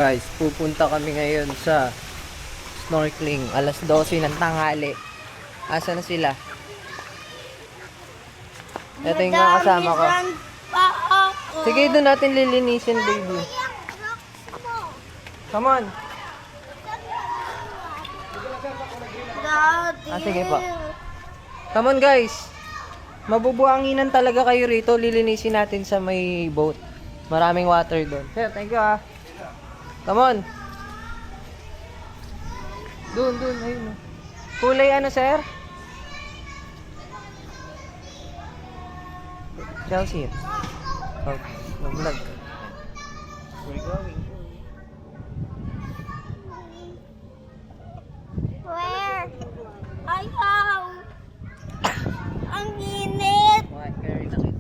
Guys, pupunta kami ngayon sa snorkeling. Alas 12 ng tanghali. Asa na sila? Ito yung mga kasama ko. Sige, doon natin lilinisin, baby. Come on. Sige po. Come on, guys. Mabubuhanginan talaga kayo rito. Lilinisin natin sa may boat. Maraming water doon. Sir, thank you ah. Come on. Doon, ayun. Kulay ano, sir? Chelsea. Okay, mag-vlog. We're going. Where? Ayaw! Ang init! Why? Very nakit.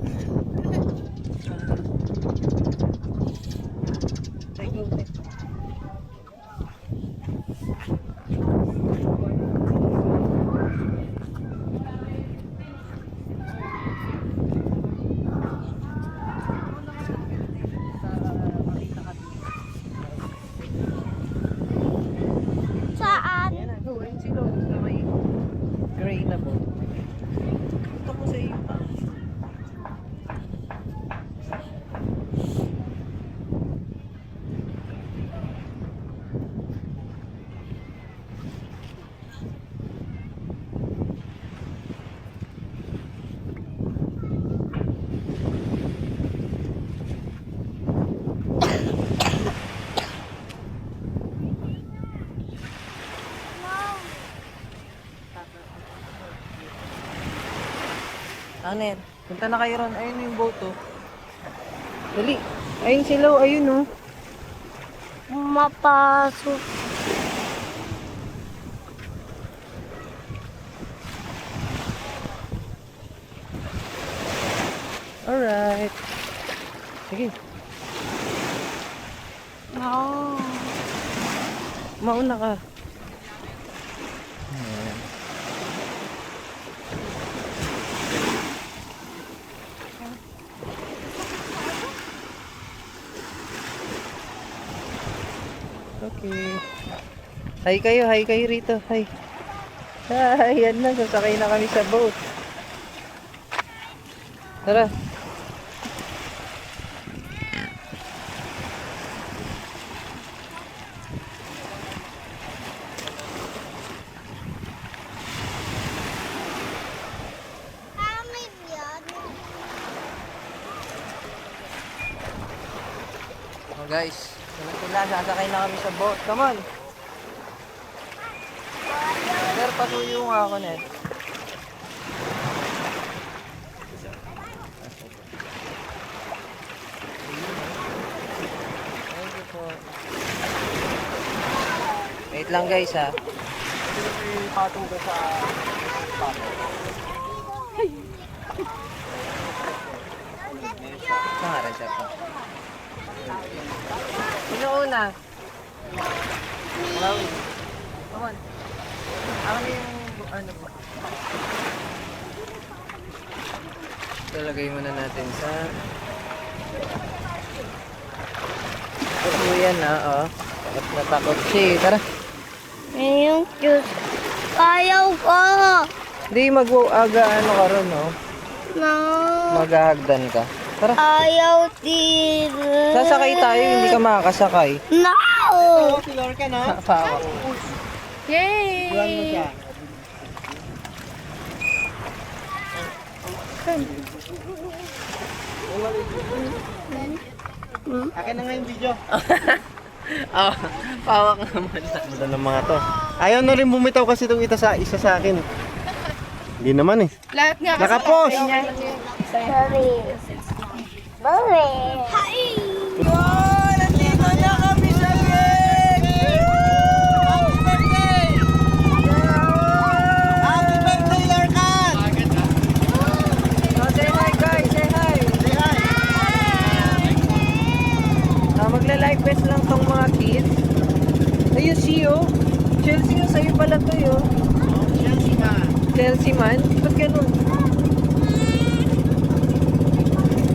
Take a look. Saan? Ayan na, go. Ayun sila. Sa may gray na boat. Ito ko sa iyo. Ano yan? Punta na kayo ron. Ayun yung boat oh. Dali. Ayun sila oh. Ayun oh. Mapasok. Alright. Sige. No. Mauna ka. Ayan. Okay. Hi kayo rito. Hi. Hi, yan na. Sasakay na kami sa boat. Tara. Pangit yan. Oh guys, sunod sila. Sasakay na kami sa boat. Come on. Sir, pasuyo nga ako net. Thank you po. Wait lang guys ha. Patong ka sa Pangaran siya po. Sino una? Hello. Come on. Ako na yung ano po. Talagay muna natin sa yan na oh. Takot na takot siya. Tara. Ayun, cute. Ayaw ko. Hindi mag-aga ano ka ron oh. No. Maghahagdan ka. Tara. Ayaw din. Sasakay tayo, hindi ka makakasakay. No. si Lorca, no? Pawa. Yay. Buwan mo siya. Akin na nga yung video. Oh, pawak naman. Ganda ng mga to. Ayaw na rin bumitaw kasi itong isa sa akin. Hindi naman eh. Lahat nga. Nakapos! Sorry. Sorry. Hi. Oh, nandito na kami sa lake! Happy birthday! Happy birthday, Lorca! Oh, say hi guys, say hi! Say hi! Magla-live best lang tong mga kids. Ayun si oh. Chelsea yung sa'yo pala to yun. Chelsea man. Chelsea man? Ba't ganun?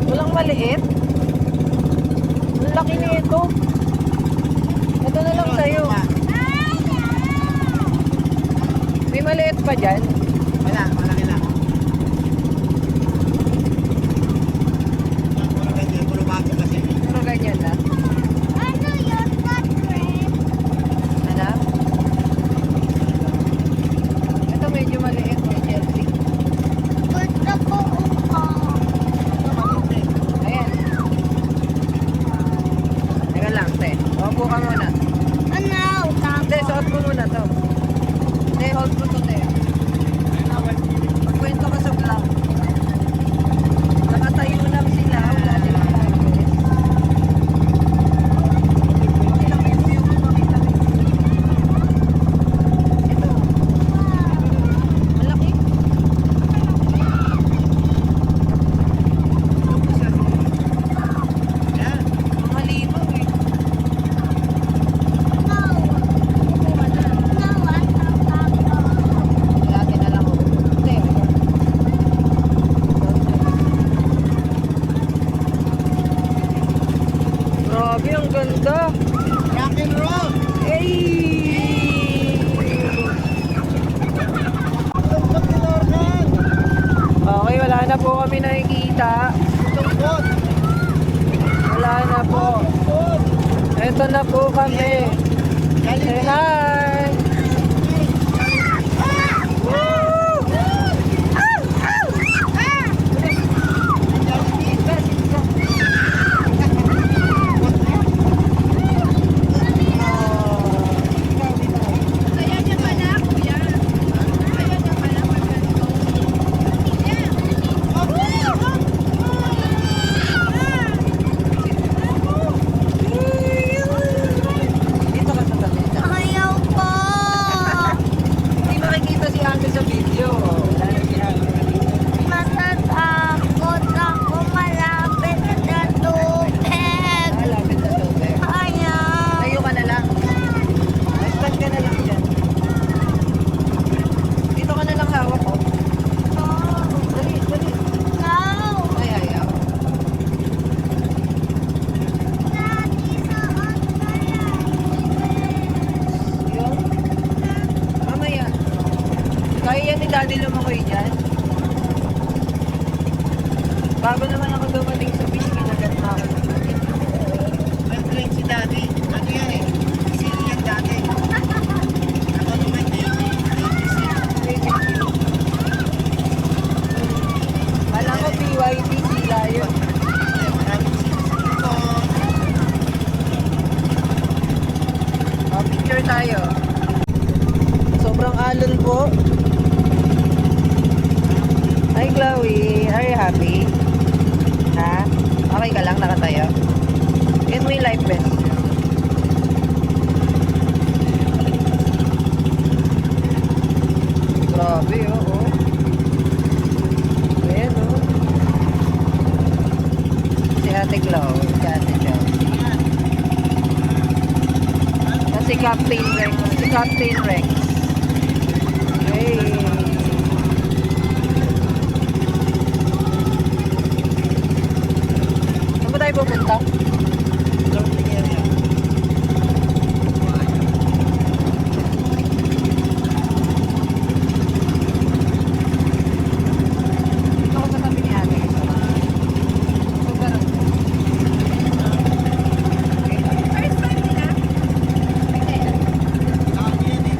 Walang maliit? Ang laki nito. maliit pa dyan? Wala, malaki lang. Puro ganyan, puro bago kasi. Puro ganyan na. Ano yun? Not red. Ano? Ito medyo maliit na Chelsea. Gusto ko upo. Ayan. Teka lang, te. Opo ka muna. Ano? Hindi, suot mo muna to. Hindi, hold mo to, te. Magkwento ka sa vlog. Nakatayo lang sila. Wala silang lifeless. Okay lang, may buyo ko makita. Ito. Malaki. Yan. Mga limaw eh. No. Kukuha na. No, ako. Lagi na lang ako. Te, ayan. Grabe, ang ganda. Rock and roll! Hey! Tungkot ni Norman! Okay, wala na po kami nakikita. Tungkot! Wala na po. Tungkot! Eto na po kami. Say hi! Kaya niya pala, kuya. Kaya niya pala magkanto. Dito ka sa tabi. Ayaw ko. Hindi makikita si Uncle sa video. Wala na si Uncle. Matatakot ako malapit sa tubig. Malapit sa tubig. Ayaw. Tayo ka na lang. Stand ka na lang dyan. Dito ka na lang hawak ko. Dali, dali. No. Ay, ayaw. Daddy, saan kaya? Yun. Mamaya. Kaya yan ni Daddy lumakoy dyan. Bago naman ako dumating sa beach, kinagat na ako. May train si Daddy. Ano yan eh? Sili yan dati. Ako naman Kala ko BYD sila yun. Maraming sili ko. Picture tayo. Sobrang alon po. Hi Chloe, are you happy? Ha? Okay ka lang, nakatayo? Get mo yung life vest. Grabe, oo. Ayan, oh. Si Ate Chloe, si Ate Chloe. Si Captain Rex. Si Captain Rex. Hey. Saan ba tayo pupunta? Floating area. Dito ako sa tabi ni Ate. Super. First time nila? Laki yan eh.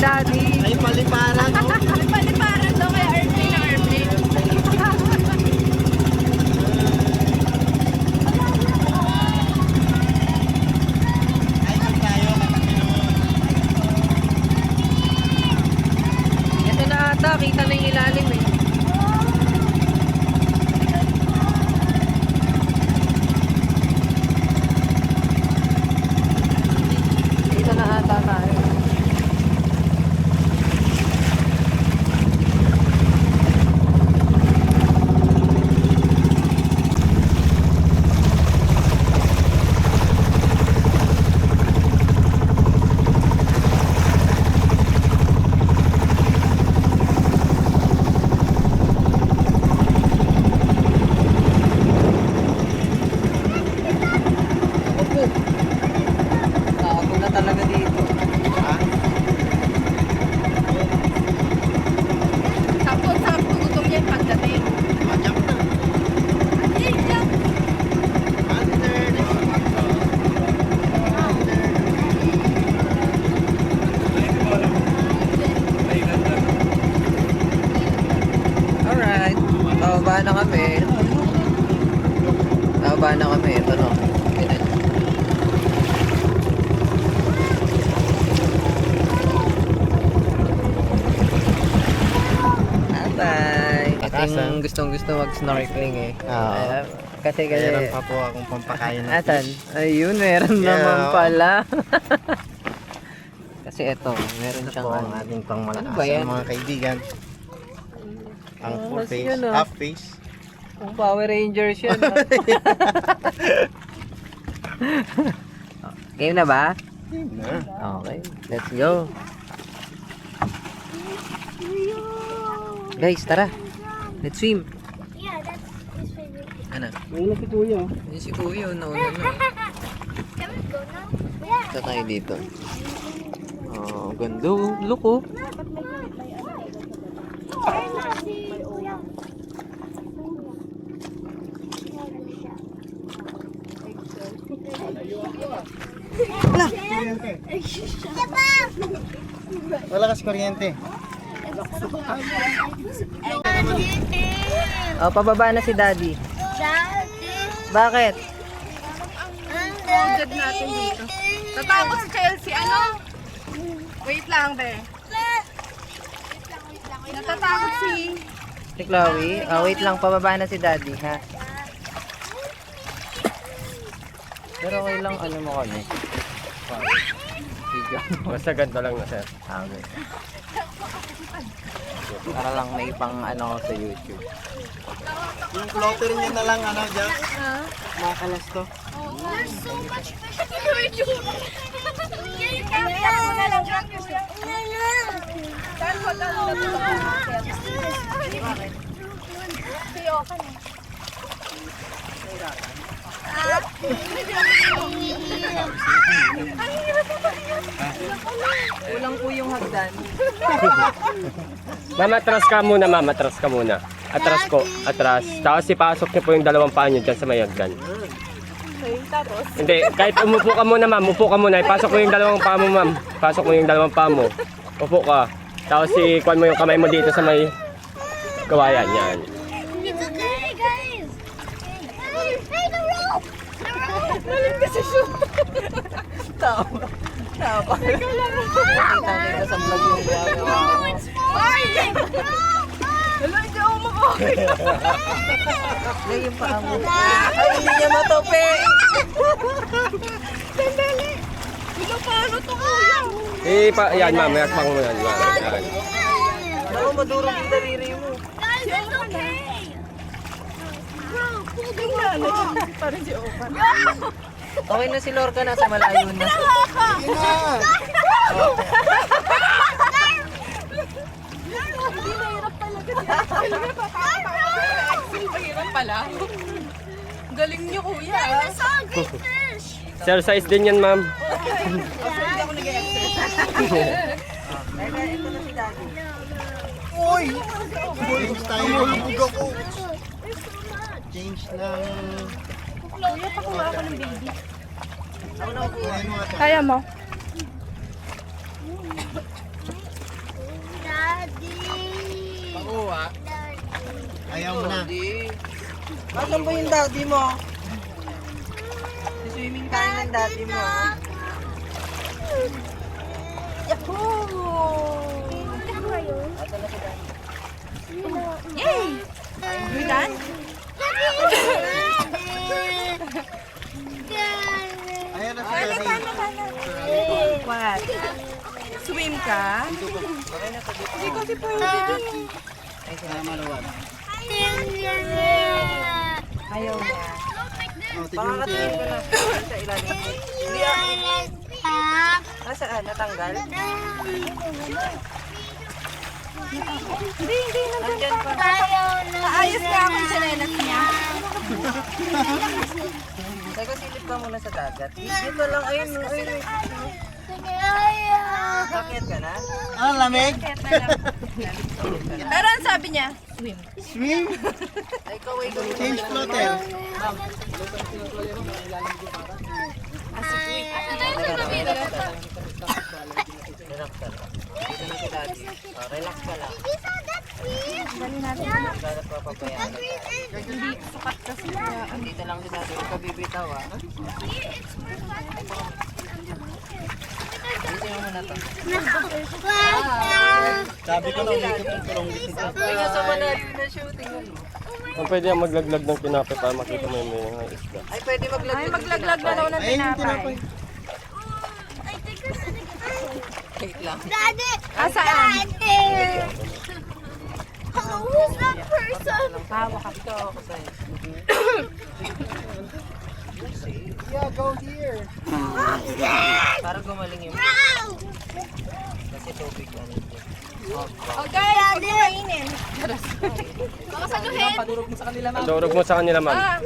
Daddy. Ay, paliparan, oh. May paliparan daw kaya airplane ng airplane. Ay, doon tayo. Ito na ata, kita na yung ilalim eh. Dito na ata tayo. Opo. Tago na talaga dito. Ha? Sakto-sakto gutom niya yung pagdating. Jump na. Ayun, jump. Alright. Bababa na kami. Bababa na kami. Ito no. Ganun. Bye. Ito yung gustong-gusto mag-snorkeling eh. Oo. Kasi Meron pa po akong pampakain ng Asan? fish. Ayun, meron Yeah. naman pala. Kasi ito, meron Ito siyang po ang ano. ating Ano pangmalakas ba yan? mga kaibigan. Ang full Mas face, yun, ah. half face. Ang Power Rangers yan. Game na ba? Okay, let's go. Guys, tara. Let's swim. Yeah, that's his favorite. Ano? Ayun si Kuya. Yun si Kuya, nauna na. Can we go now? Yeah. Ito tayo dito. Oh, ganda. Look oh. Wala kasi kuryente. Oh, pababa na si Daddy. Bakit? Good natin dito. Natakot si Chelsea, ano? Wait lang, be. Natatakot si... Si Chloe? Oh, wait lang, pababa na si Daddy, ha? Pero okay lang, ano mo kami? Video. Basta ganda lang na sir. Okay. Para lang may pang ano ko sa YouTube. Yung floater niya na lang, ano, Jack? Makalas to. There's so much fish. Yeah, you can't be ako na lang. Saan ko lang Just do this. Kulang po yung hagdan. Ma'am, atras ka muna ma'am. Atras ka muna. Atras ko. Atras. Tapos ipasok niyo po yung dalawang paa niyo dyan sa mayagdan. Hindi. Kahit umupo ka muna ma'am. Upo ka muna. Ipasok mo yung dalawang paa mo ma'am. Pasok mo yung dalawang paa mo. Upo ka. Tapos ikuan mo yung kamay mo dito sa may kawayan. Yan. It's okay, guys. Hey, the rope! Nakita nila sa vlog yung ginagawa ko. Ay! Wala, hindi ako makakita. Ay, yung paa mo. Ay, hindi niya matope! Sandali. Wala, paano to, kuya? Yan ma'am. Yakpang mo yan ma'am. Yan. Ako, madurog yung daliri mo. Guys, it's okay. Tingnan, nagsisit pa rin si Opa. Okay na si Lorca, nasa malayo na. Mahirap pala. Galing niyo, kuya. I saw a great fish. Exercise din yan ma'am. Hindi ako nag-exercise. Ito na si Daddy. Uy! Change tayo. Bubog ako. Change ng... Kuya, pakuha ako ng baby. Ano nga to? Kaya mo? Pakuha. Ayaw mo na. Asan ba yung daddy mo? Swimming tayo ng daddy mo. Yay! You done? Ayan na si Daddy. What? Swim ka? Hindi kasi pwede. Maluwag. Ayaw niya. Oh, tignan mo Pakakatingin ko siya. na. Sa ilalim. Hindi ah. Nasaan? Natanggal? Hindi, Nandyan pa. Ayos ka ako sa nenas niya. Teka, silip ka muna sa dagat. Dito lang. Ayun. Ayun. Bakit ka na? Ah, lamig? Pero ang sabi niya, swim. Swim? Ay, kaway ko. Change floater. Relax ka lang. Dito na si daddy. Oh, relax ka lang. Dapat papapayaan ka. Hindi sukat kasi na. Dito lang si daddy. Huwag ka bibitaw ah. Dito mo muna to. Sabi ko na ulikot yung turong dito. Ay, nga sa malayo na shooting. Kung pwede yung maglaglag ng tinapay para makita mo yung mga isda. Ay, pwede maglaglag. Ay, maglaglag na daw ng Ayun yung tinapay. tinapay. Wait lang. Asaan? Who's that person? Hawa ka. Ito ako sa'yo. Yeah, go here. Para gumaling yung... Kasi tubig na nito. Oh guys, huwag niyo kainin. Makasaluhin. Durog mo sa kanila, ma'am. Ah,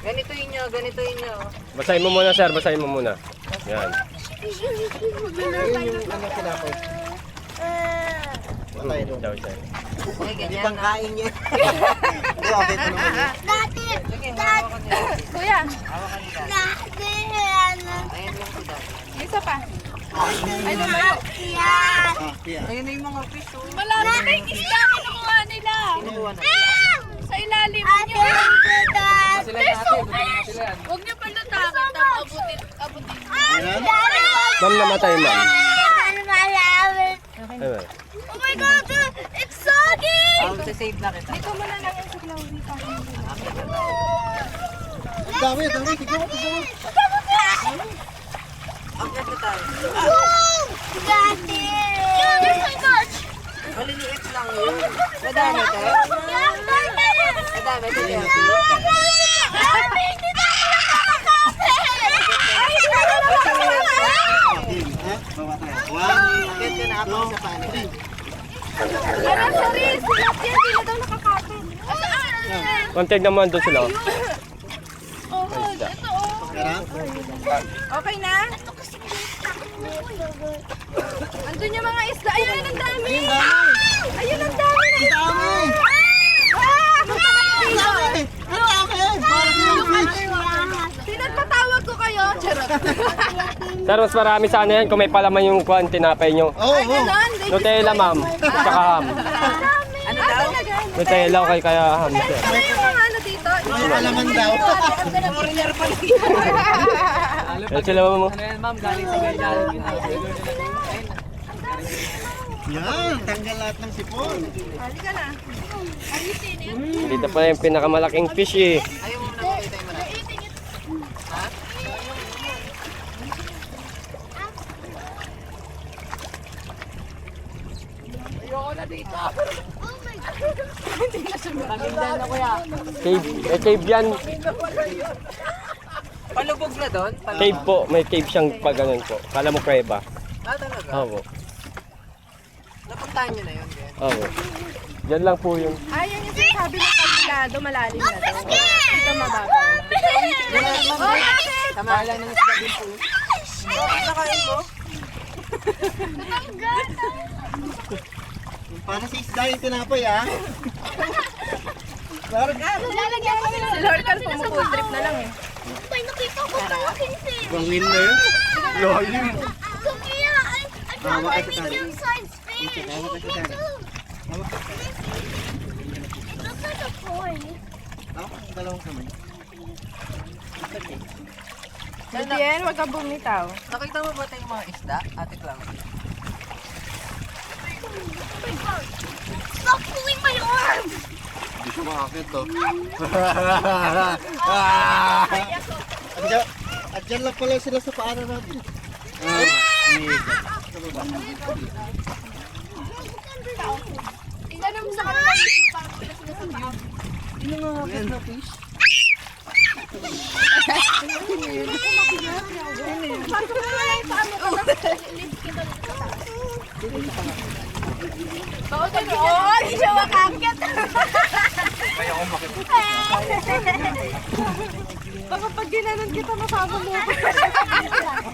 Ganitoin nyo, ganitoin nyo. Basahin mo muna, sir. Basahin mo muna. Yan. Ayun yung ano tinapay. Patay doon. Daw siya. Okay, Hindi ganyan pang na. kain niya. Hindi, okay pa naman yun. Sige, hawakan nyo. kuya, Hawakan nyo daddy. Ayan lang si daddy. isa pa. Ay, lumayo. Ah, yeah. Ayun na yung mga fish. Oh. Malami na yung isda kinukuha nila. Kinuha na. Sa ilalim niyo. Huwag niyo pa lutakit. Abutin. Ayan. Ma'am, namatay, ma'am. Ayun. Oh my god, it's soggy! Save na kita. Ito muna lang yung siglawi pa. Ang dami, ang dami. Tignan mo, tignan mo. Akyat na tayo. Daddy! Yeah, there's my touch! Maliliit lang yun. Madami to. Madami to yun. Hindi na ako nakakakapit! Team, ha? Bawa tayo. One, Akyat ka na ako sa panik. Ano, sorry. Sila sila daw nakakapit. Asaan? Kung tignan mo, andun sila. oh. Oh, Isda. ito oh. Kaya? Okay na? Andun yung mga isda. Ayun, ang dami. Ayun, ang dami na isda. Ang dami! Ah! Ang dami! Para silang fish! Pinagpatawag ko kayo. Charot. Sir, mas marami sana yan kung may palaman yung kuhan, tinapay nyo. Oo, oo. Ganon. Nutella, ma'am. Tsaka ham. Ano daw? Nutella kay kaya ham, sir. Ano yung mga ano dito? May palaman daw. Foreigner pa rin. Yan sila mo. Yan, tanggal lahat ng sipon. Halika na. Ayusin yun. Dito pa yung pinakamalaking fish eh. Ayaw mo na makita yung malaki. Ha? Cave, may cave yan. Palubog na doon? Cave po, may cave siyang pag ganun po. Kala mo kuweba. Ah, talaga? Oo. Napuntahan nyo na yun. Gwen? Oo. Diyan lang po yung... Ayan yung sinasabi ng kabilado, malalim na daw. Dito mababaw. Oh, bakit? Tamala ng isda din po. Nakain mo? Para sa isda yung tinapay, ha? Parang Lalagyan ko nila. Si Lord Carl pumupool trip na lang eh. May nakita ko malaking fish! bangin na yun. Lalim. Sophia, I Hawa I ka mean, sa tali. yung size fish. Hawa ka sa Me tali. too. Hawa ka. Looks like a toy. Hawa ka sa dalawang kamay. Lutien, wag ka bumitaw. Nakita mo ba ito yung mga isda, Ate Clau? Stop pulling my arm. Hindi siya makakit to. Andyan lang pala sila sa paanan natin. Tingnan mo sa kanila. Sino nga hapit na fish? Pasok mo na yung paano ko. Lift kita dito sa taas. Oo, ganoon. Hindi siya makakit. Baka pag ginanon kita, mapapaloko.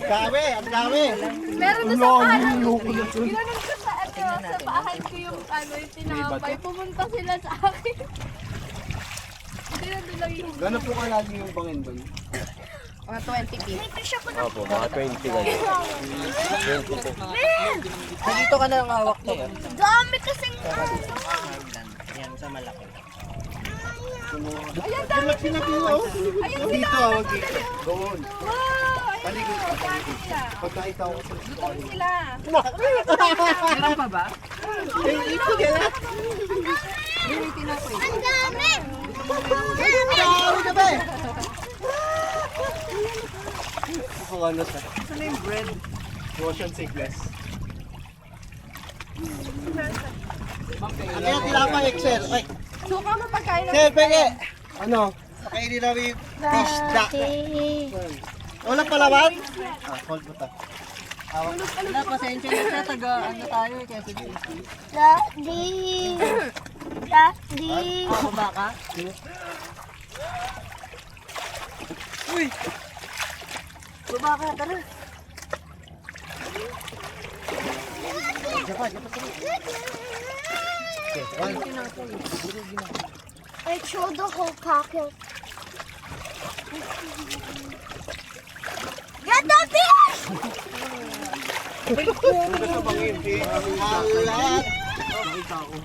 Dami! Ang dami! Meron doon sa bahay. Ginanon ko sa bahay ko yung yung tinapay. Pumunta sila sa akin. Ginanon lang yung Gano'n po kalagi yung bangin ba yun? mga 20 feet. May fish ako na. Opo, mga 20 ganyan. 20 po. Dito ka na lang hawak tayo. Dami kasing Yan sa malaki. Ayan, dami pinapila oh. Dito, wag dito. Doon. Wow! Paligid ka, paligid. Pagkakita ko sa Ayun sila. Meron pa ba? ito nila. Ang dami! Dami ka ba eh? Ako ano siya? Ano yung bread? Motion sickness. Ano yung tinapay Excel? Ay, Suka mo pagkain ng Excel, pwede! Ano? Pakainin namin yung fish da. Wala palawan? Hold mo ta. Wala, pasensya na siya. Taga ano tayo eh, kaya sige. Daddy! Daddy! Baba ka? Uy! Baba ka, tara. Okay, one. I threw the whole pocket. Get the fish! Alat! Nakita ko.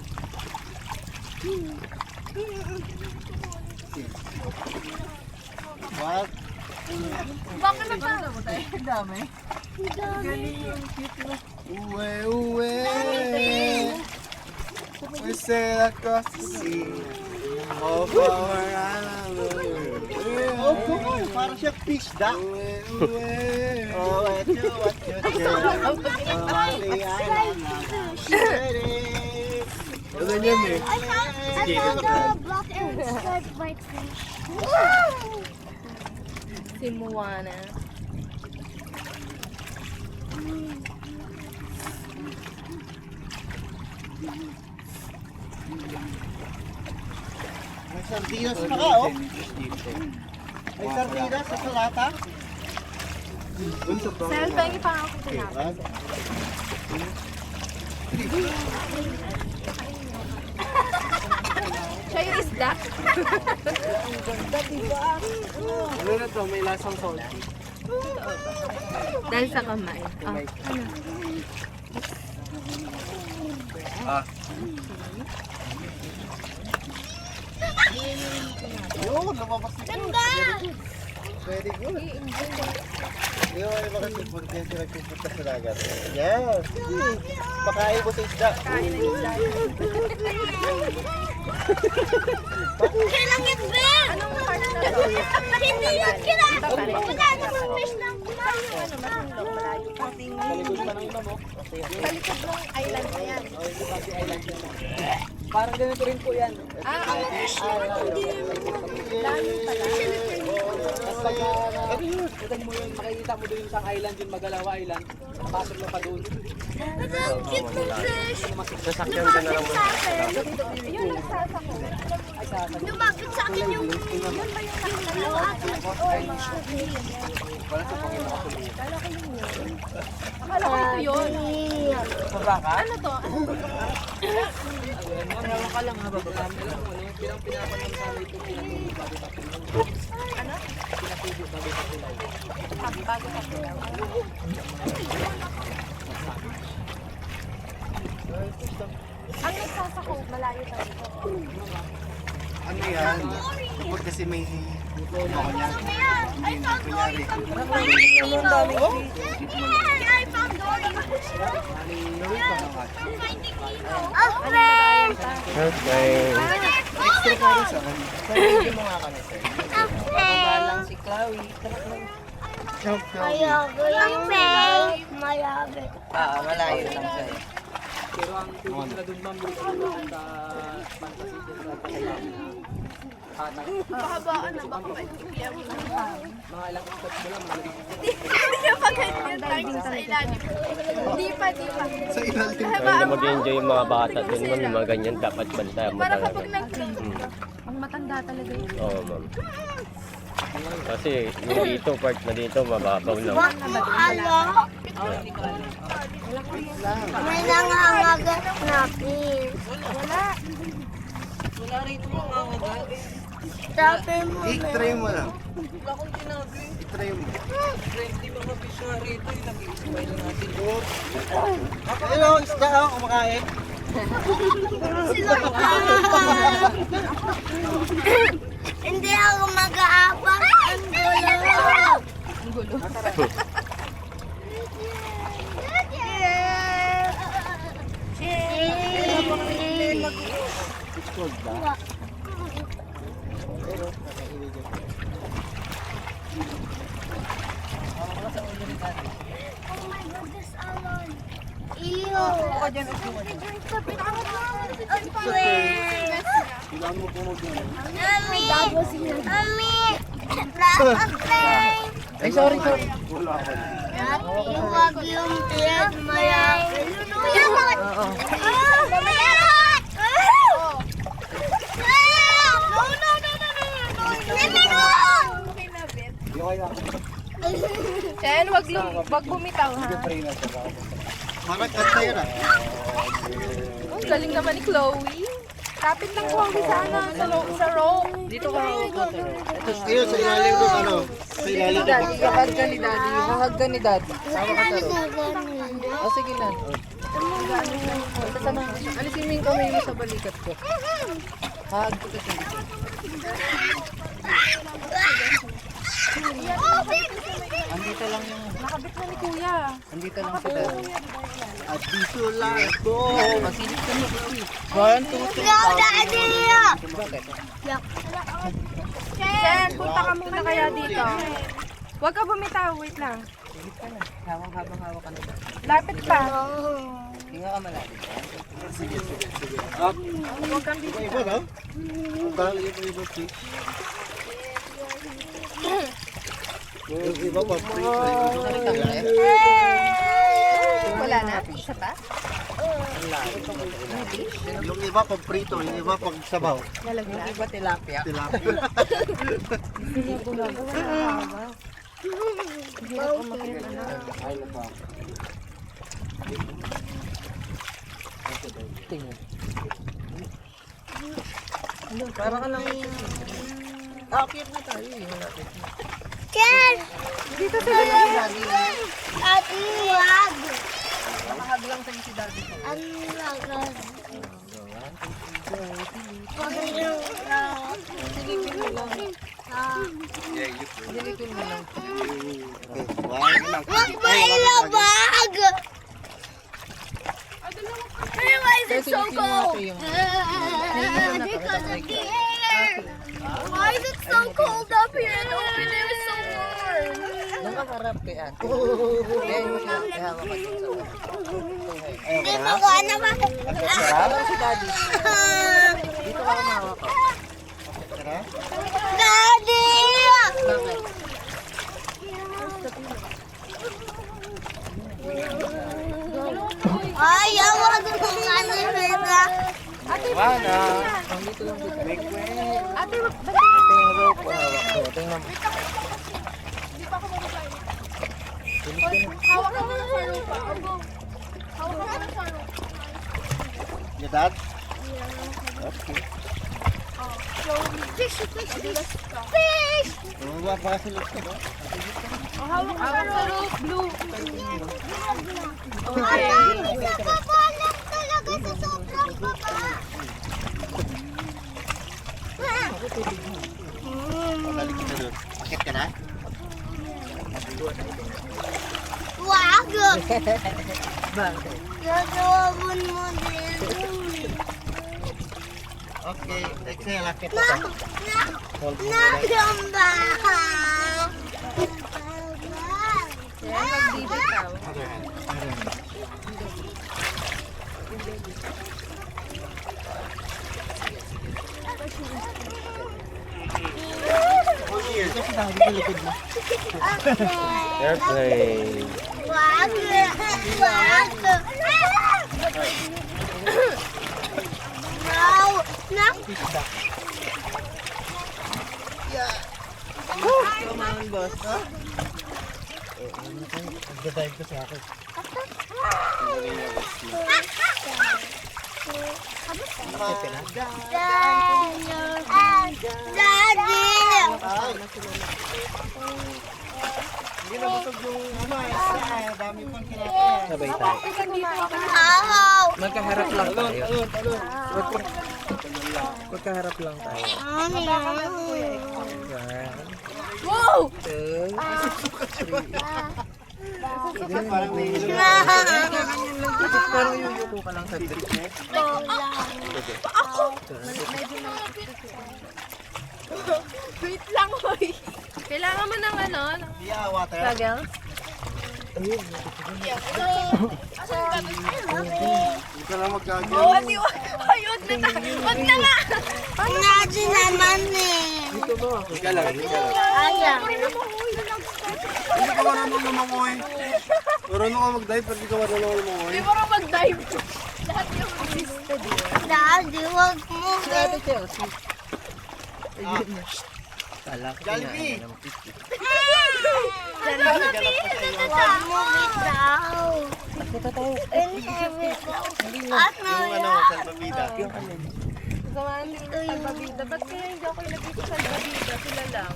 What? Bakit na pa? Ang dami. Uwe, uwe! We sail across the sea of our island. Oh, come on! Parang siya fish da. Uwe, uwe! Oh, what you do? Oh, the island. Ano yan eh? I found a black and striped white fish. Si Moana. May sardinas pa ka, oh. May sardinas sa salata. Sel, pengi pa ako tinapay. Siya yung isda. Ano na to? May lasang salty. Dahil sa kamay. Yun, lumabas na. Ganda! Very good. Yung ay mga sipon kaya sila pupunta sa dagat. Yes. Pakain mo sa isda. Kailang yung Ben! Anong part na to? Hindi yun kailangan. Wala namang fish lang. Sa likod ng island na yan. Parang ganito rin po yan. Pagka mo yun, makikita mo doon sa island, yung Magalawa Island. Pasok na pa doon. Ang cute ng fish. Sasakyan ka na lang. Yun ang sasa ko. Lumapit sa akin yung... Yun ba yung nakakalawa? Akala ko ito yun. Baba ka? Ano to? Mayawa ka lang ha, baba ka lang. Pinang pinapalang sa amin ito, pinatubo bago pa tulay. Ano? Pinatubo bago pa tulay. Bago pa sila. yan. Kapag kasi may ako niya. I found Dory. I found Dory. Finding Nemo. Okay. Okay. Balang si Chloe. Malapit. Malayo lang sa'yo. Pahabaan na baka maibigyan mo ng mga ilang steps mo lang. Hindi niya pa ganyan tayo sa ilalim. Di pa. Sa ilalim. Ay, na mag-enjoy yung mga bata doon, ma'am. Yung mga ganyan, dapat bantayan mo Para talaga. kapag ang matanda talaga yun. Oo, ma'am. Kasi yung dito, part na dito, mababaw lang. May nangangagat na fish. Wala rito mga kangagat. Sabi mo I-try mo lang. Wala akong tinabi. I-try mo. Friendly mga fish nga rito. Yung nag-i-spy lang natin. Hello, isda ako kumakain. hindi ako mag-aabang. Ang gulo. Oh my goodness, Alon. Ew. Ako dyan. Ay, sorry. Huwag yung tiyag malaki. Oo. Chen, wag bumitaw ha. Bakit at tayo na? Ang galing naman ni Chloe. Kapit lang Chloe sa rope. Dito ka ako sa Ayun, sa ilalim ko ano? Sa ilalim ko. Daddy, kakag ka ni Daddy. Kakag ka ni Daddy. Sama ka sa room. O, sige na. Kasama ko siya. Alisin mo yung kamay mo sa balikat ko. Kakag ko siya. Andito lang yung... Nakabit na ni Kuya. Andito lang si Daddy. At dito lang ako. Masilip ka mo, Chloe. 1, 2, 3. Bakit? Chen, punta ka muna kaya dito. Huwag ka bumitaw, wait lang. Silip ka na. Habang hawak ka na. Lapit pa. Hinga ka malapit. Huwag kang dito. Iba no? Parang iba fish. Yung iba pa Wala na? Isa pa? Yung iba pag prito, yung iba pag sabaw. Yung iba tilapia. Tilapia. Tingnan. Para ka lang... Akit na tayo eh. Malapit na. Ken! Dito sila. At wag! Nakahag lang sa'yo si Daddy. Ang lagas. Silipin mo lang. Wag ba ilabag? Why is it so cold? Because of the air. Why is it so cold up here and over there is so warm? Nakaharap kay ate. Kaya mo siya. Kaya hawak ka dito. Hindi mo ko ano ba? Sarap si Daddy. Dito ka kumawak ka. Daddy! Bakit? Ay, wag mo ano nila. Wala. Dito lang dito. Ate, Ito yung rope. Hawak ko. Tingnan mo. hawak ka muna sa lupa. Hawak ka muna sa lupa. Your dad? Fish, fish, fish. Fish! Bumaba pa kasi looks ko. Hawak ka sa rope, blue. Ay, sa baba lang talaga sa sobrang baba. Pabalik kita doon. Akit ka na? Wag! Bakit? Gagawin mo din. Okay, exhale, akit ka. Hold mo. Nakamba! Other hand. Other hand. Oh, here. Kasi nakikita sa likod mo. Airplane. Wag! Wag! No! Nak! Come on, boss. Magdadive ka sa akin. Daddy! Hindi na busog yung dami pang kinakain. Sabay tayo. How? Magkaharap lang tayo. Magkaharap lang tayo. Wow! Parang may Parang yuyuko ka lang sa drip. Wait lang, hoy. Kailangan mo ng ano? water. Gagel? Hindi ka lang magkagay. Oh, hindi. Ay, wag na ta. Wag na nga. Naji naman eh. Hindi ka lang. Ayaw. Hindi ka marunong lumangoy. Marunong ka mag-dive, pero hindi ka marunong Hindi lumangoy. mo rin mag-dive. Lahat yung assisted. Daddy, wag mo. Ate Chelsea. Ayun na. Kala ko Jollibee. kinain ng pipi. Wag mo bitaw. Kita tayo. At Yung ano, salbabida. Samahan din sa salbabida. Ba't kaya hindi ako ilagay sa salbabida? Sila lang.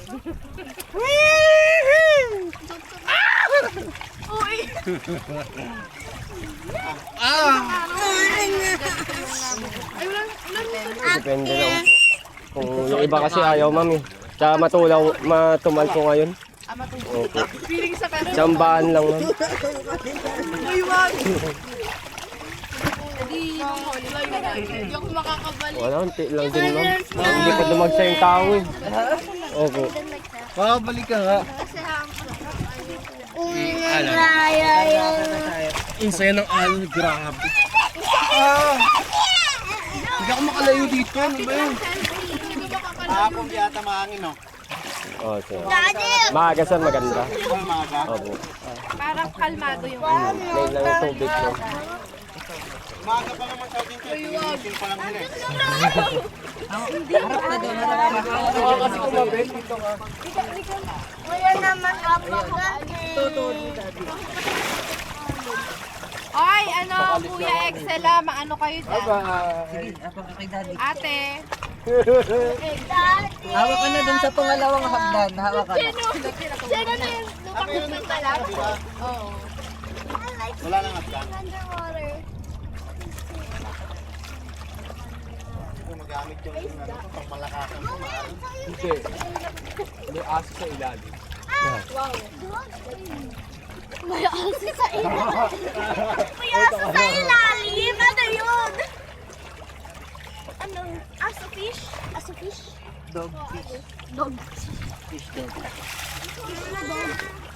Uy! Ay, Depende lang po. Kung yung iba kasi ayaw, ma'am eh. Tsaka matumal ko ngayon. Opo. feeling sa pero. Tsambahan lang, ma'am. Uy, wag! Hindi, hindi ako makakabalik. Wala, unti lang din, ma'am. Hindi pa dumagsa yung tao eh. Opo. Makabalik ka nga. Ang saya ng alon, grabe. Hindi ako makalayo dito. Ano ba yun? Kahapon yata maangin, no? Oh, sir. Maaga sir, maganda. Umaga. Opo. Parang kalmado yung Plain lang yung tubig, no? Umaga pa naman sa atin, sir. Gigising pa lang nila. Harap na doon. Harap na. Kasi kumabit dito ka. Wala naman kapagat Ay, ano, Kuya Excela, maano kayo dyan? Sige, apa ka kay daddy. Ate, Hawak ka na dun sa pangalawang hagdan. Hawak ka na. Sino na yun? Lumakot pala? oo. Wala nang atlan. Underwater. Kung magamit yung ano, pang malakasan mo. Hindi. May aso sa ilalim. May aso sa ilalim. May aso sa ilalim. Ano yun? Ano? Aso fish? Aso fish? Dog fish. Dog. Fish dog.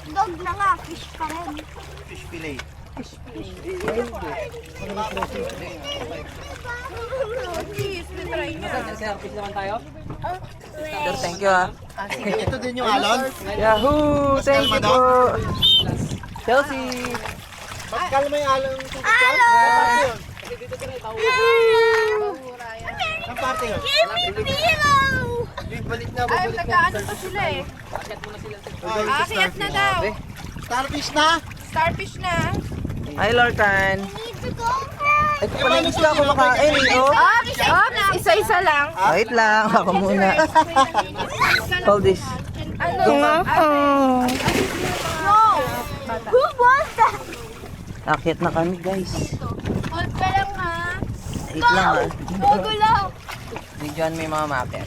Dog na nga. Fish pa rin. Fish fillet. Please, try niya. Sir, thank you ah. Ito din yung alon. Yahoo! Thank you po. Chelsea! Mas kalma yung alon. Hello! Ang parte yun? Give me pillow! Balik na, Ay, babalik na. nag-ano pa sila eh. Aakyat na daw. Starfish na! Starfish na. Hi, Lorcan. Need to go first! Ito pala yung isla kumakain, oh. Oops, isa-isa lang. Wait lang, ako muna. Hold this. Ano? No! Who was that? Akyat na kami, guys. Hold ka lang ha. Wait lang ah. Go lang! Videoan mo yung mga mapper.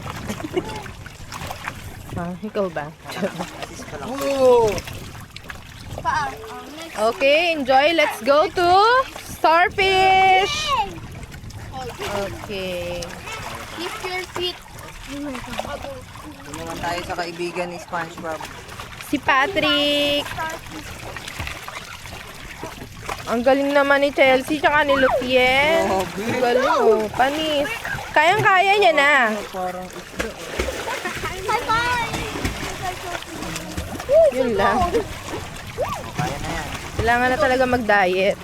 Ikaw ba? Oh! Okay, enjoy. Let's go to Starfish. Okay. Keep your feet. Ito naman tayo sa kaibigan ni SpongeBob. Si Patrick. Ang galing naman ni Chelsea tsaka ni Lucien. Ang galing oh. Panis. Kayang-kaya niya na. Parang isda. Bye-bye. Yun lang. Kaya na yan. Kailangan na talaga mag-diet.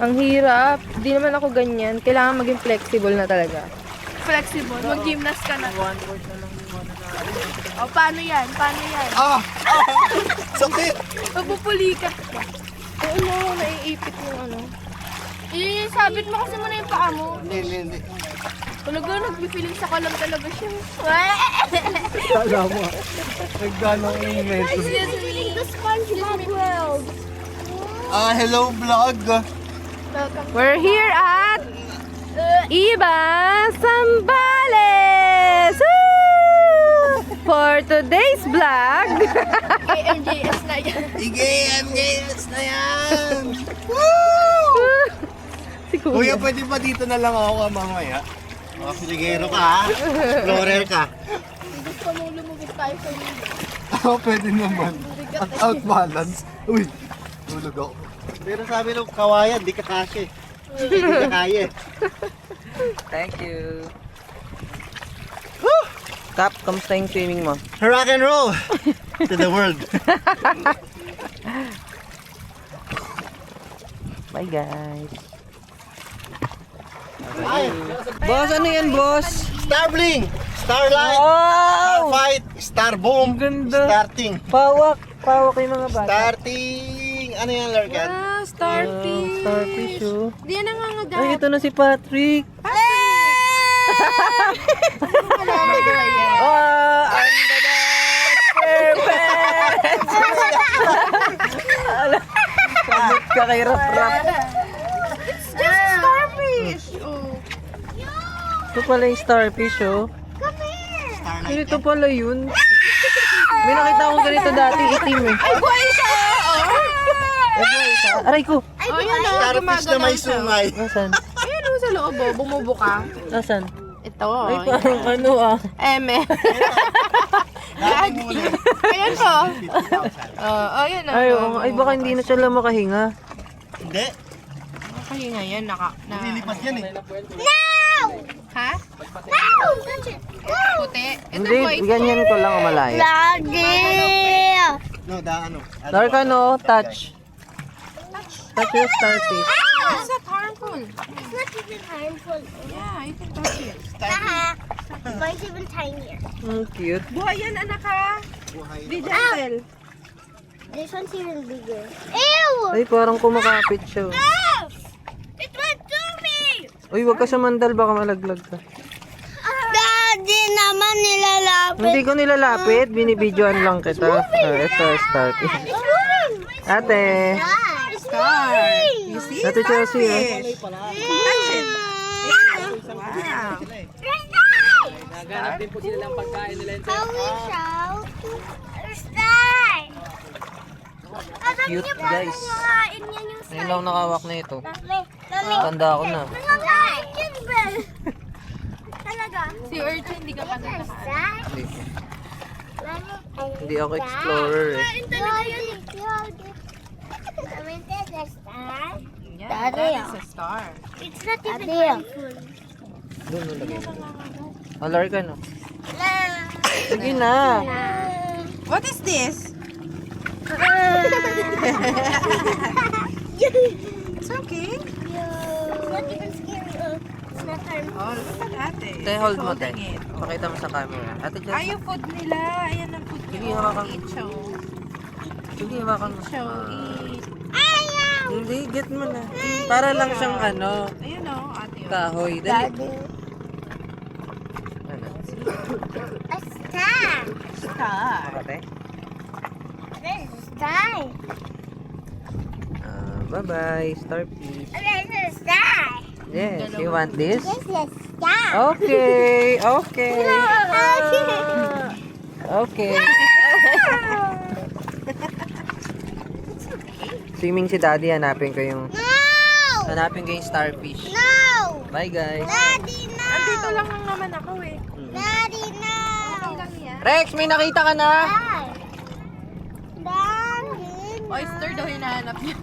Ang hirap. Di naman ako ganyan. Kailangan maging flexible na talaga. Flexible. Mag-gymnast ka na. One word na lang yung ano na. O, paano yan? Paano yan? Ah! Sakit! Magpupuli ka. Oo no, naiipit yung ano. Sabit mo kasi muna yung paa mo. Hindi. Talaga, nag-feeling sa kalam talaga siya. Kala mo. Nagdanong email. Excuse me. The SpongeBob world. Hello vlog. We're here at Iba Zambales! Woo! For today's vlog, AMJS na yan. IGMGS na yan! Woo! si Kuya, Kuya. pwede ba dito na lang ako mamaya? Mga siligero ka ha? Explorer ka? Gusto mo lumubog tayo sa video. Oo, pwede naman. At outbalance. Uy, tulog ako. Pero sabi nung kawayan, di ka kasya. Di ka kaya. Thank you. Kap, kamusta yung swimming mo? Rock and roll to the world. Bye guys. Boss, ano yan boss? Starbling, Starlight, Wow! Starfight, Starboom, Ganda. Starting. Pawak yung mga bata. Starting, ano yan, Largan? Ah, Starfish. Starfish oh. Di yan nangangagat. Ay, ito na si Patrick. Oh, I'm the best! Perfect! Sabot ka kay Rap-Rap. Just starfish. Oh. Ito pala yung starfish oh. Starlight. Ito pala yun. May nakita akong ganito dati, itim eh. Ay, buhay siya! Aray ko! Oh, yun o. Starfish na may sungay. Nasaan? Ayun o, sa loob o. Bumubuka. Nasaan? Ito. Ay, parang ano ah. Eme. Dati muna. Ayan po. Oh, ayan o. Ay, oo. Ay, baka hindi na siya lang makahinga. Hindi, Kasi nga yan, nililipat yan eh. Ha? Puti. Ito Hindi, boy. ganyan ko lang malayo. No, ano? Dark ano, touch. Touch your starfish. It's not harmful. It's not even harmful. Yeah, you can touch it. Mine's even tinier. Cute. Buhay yan, anak ha. Buhay. Be gentle. This one's even bigger. Ew! Ay, parang kumakapit siya. Ah! It went to me! Uy, wag ka sa mandal, baka malaglag ka. Daddy naman nilalapit. Hindi ko nilalapit, binibidyoan lang kita. Ito, starfish. Ate, Star. You see? Ate Chelsea oh. Touch it. Wow. Naganap din po sila ng pagkain nila. How we shout? Star! Alam Cute, niyo ba guys. nangangain yan yung Ngayon lang nakawak na ito. Mami, Tanda ako na. nangangain yun, Bel. Talaga? Si Urchin, hindi ka pa Star? Hindi, Mami, hindi ako explorer eh. talaga yun eh. Mami, that's a star? Yeah, Daddy, that is a star. It's not even harmful. Doon mo lagay. Alar ka no? La. Sige na. What is this? It's okay. It's not even scary. It's not harmful. Oh, look at ate. Tay, hold mo Holding tay. it. Pakita mo sa camera. Ate Ay, Chelsea. yung food nila. Ayan ang food Sige, nyo. hawakan mo. Eat show. Sige, hawakan mo. Show, eat. Hindi, get mo na. Para lang siyang ano, Ayun o, ate. kahoy. Dali. Ano? A star. Star. Ate? There's a star. Bye-bye, starfish. There's a star. Yes, you want this? There's a star. Okay, okay. Okay. Okay. Swimming si Daddy, hanapin ko yung starfish. No! Bye guys. Daddy, no! Andito lang naman ako eh. Daddy, no! Okay lang yan. Rex, may nakita ka na? Daddy, no! Oyster daw hinahanap niya.